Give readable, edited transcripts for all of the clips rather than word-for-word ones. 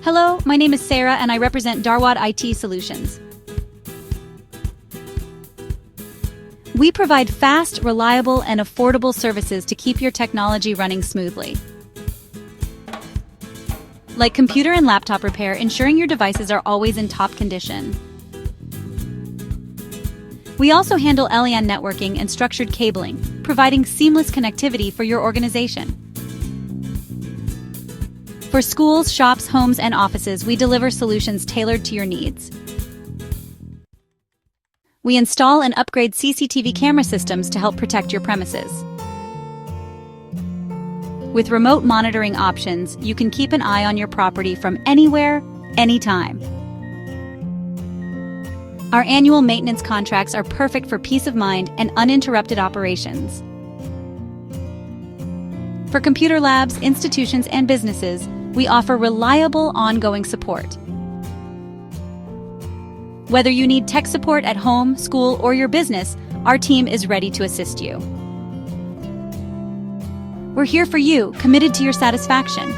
Hello, my name is Sarah and I represent Dharwad IT Solutions. We provide fast, reliable, and affordable services to keep your technology running smoothly. Like computer and laptop repair, ensuring your devices are always in top condition. We also handle LAN networking and structured cabling, providing seamless connectivity for your organization. For schools, shops, homes, and offices, we deliver solutions tailored to your needs. We install and upgrade CCTV camera systems to help protect your premises. With remote monitoring options, you can keep an eye on your property from anywhere, anytime. Our annual maintenance contracts are perfect for peace of mind and uninterrupted operations. For computer labs, institutions, and businesses, we offer reliable, ongoing support. Whether you need tech support at home, school, or your business, our team is ready to assist you. We're here for you, committed to your satisfaction.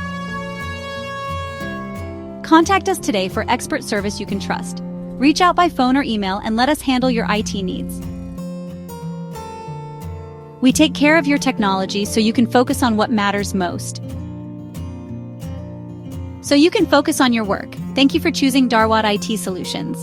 Contact us today for expert service you can trust. Reach out by phone or email and let us handle your IT needs. We take care of your technology so you can focus on what matters most. So you can focus on your work. Thank you for choosing Dharwad IT Solutions.